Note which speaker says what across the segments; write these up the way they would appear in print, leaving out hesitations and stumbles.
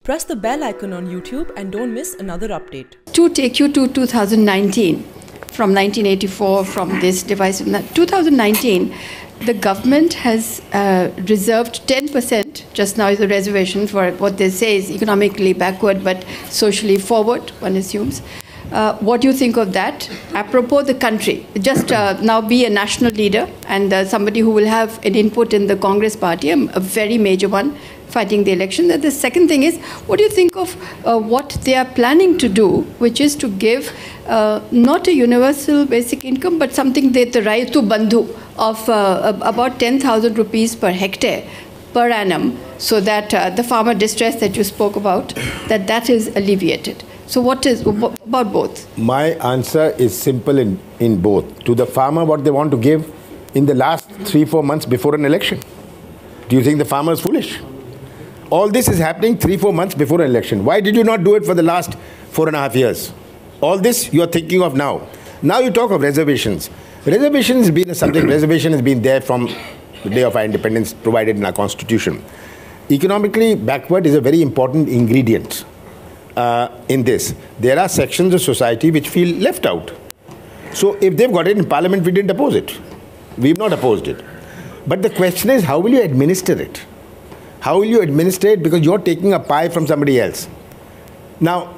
Speaker 1: Press the bell icon on YouTube and don't miss another update.
Speaker 2: To take you to 2019, from 1984, from this device, 2019, the government has reserved 10%, just now is a reservation for what they say is economically backward but socially forward, one assumes. What do you think of that? Apropos the country, just now be a national leader and somebody who will have an input in the Congress party, a very major one, fighting the election. The second thing is, what do you think of what they are planning to do, which is to give not a universal basic income, but something that the Raitu Bandhu of about 10,000 rupees per hectare per annum, so that the farmer distress that you spoke about, that is alleviated. So what is about both?
Speaker 3: My answer is simple in both. To the farmer, what they want to give in the last 3-4 months before an election. Do you think the farmer is foolish? All this is happening 3-4 months before an election. Why did you not do it for the last 4.5 years? All this you are thinking of now. Now you talk of reservations. Reservation has been a subject. Reservation has been there from the day of our independence, provided in our constitution. Economically backward is a very important ingredient in this. There are sections of society which feel left out. So if they've got it in parliament, we didn't oppose it. We've not opposed it. But the question is, how will you administer it? How will you administer it? Because you're taking a pie from somebody else. Now,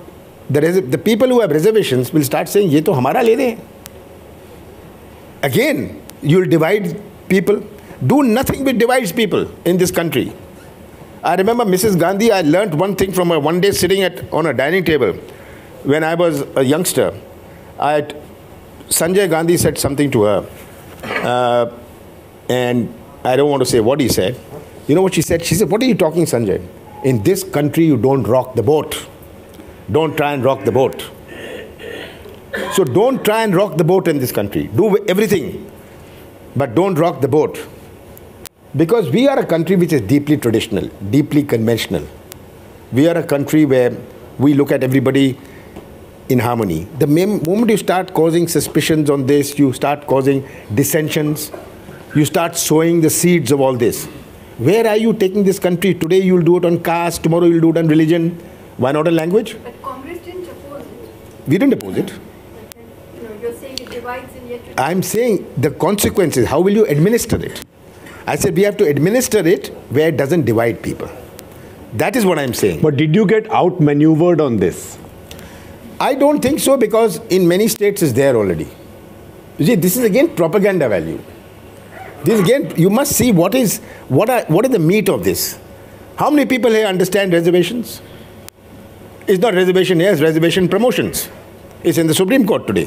Speaker 3: the people who have reservations will start saying, ye to hamara le de. Again, you'll divide people. Do nothing which divides people in this country. I remember Mrs. Gandhi, I learnt one thing from her one day sitting on a dining table. When I was a youngster, Sanjay Gandhi said something to her. And I don't want to say what he said. You know what she said? She said, what are you talking, Sanjay? In this country, you don't rock the boat. Don't try and rock the boat. So don't try and rock the boat in this country. Do everything, but don't rock the boat. Because we are a country which is deeply traditional, deeply conventional. We are a country where we look at everybody in harmony. The moment you start causing suspicions on this, you start causing dissensions, you start sowing the seeds of all this. Where are you taking this country? Today you'll do it on caste, tomorrow you'll do it on religion. Why not on language?
Speaker 2: But Congress didn't oppose it.
Speaker 3: We didn't oppose it.
Speaker 2: You're saying it divides and yet...
Speaker 3: I'm saying the consequences, how will you administer it? I said we have to administer it where it doesn't divide people. That is what I'm saying.
Speaker 4: But did you get outmaneuvered on this?
Speaker 3: I don't think so, because in many states it's there already. You see, this is again propaganda value. This again, you must see what is the meat of this. How many people here understand reservations? It's not reservation here, it's reservation promotions. It's in the Supreme Court today.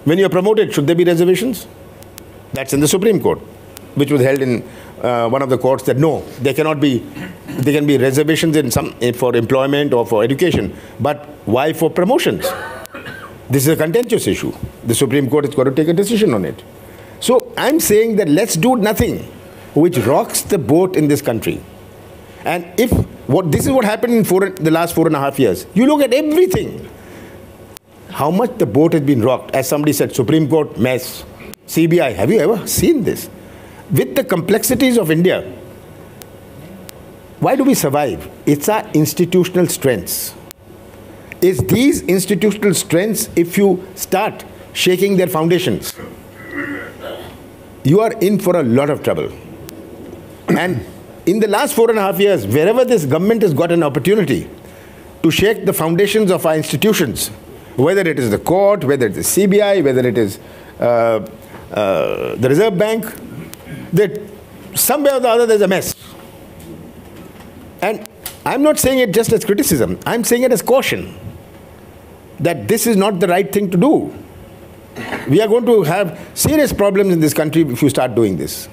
Speaker 3: When you're promoted, should there be reservations? That's in the Supreme Court, which was held in one of the courts that no, there cannot be, there can be reservations for employment or for education, but why for promotions? This is a contentious issue. The Supreme Court has got to take a decision on it. So I'm saying that let's do nothing which rocks the boat in this country. And this is what happened in the last 4.5 years. You look at everything. How much the boat has been rocked. As somebody said, Supreme Court mess, CBI. Have you ever seen this? With the complexities of India, why do we survive? It's our institutional strengths. It's these institutional strengths, if you start shaking their foundations, you are in for a lot of trouble. And in the last 4.5 years, wherever this government has got an opportunity to shake the foundations of our institutions, whether it is the court, whether it is CBI, whether it is the Reserve Bank, that somewhere or the other there's a mess. And I'm not saying it just as criticism, I'm saying it as caution, that this is not the right thing to do. We are going to have serious problems in this country if you start doing this.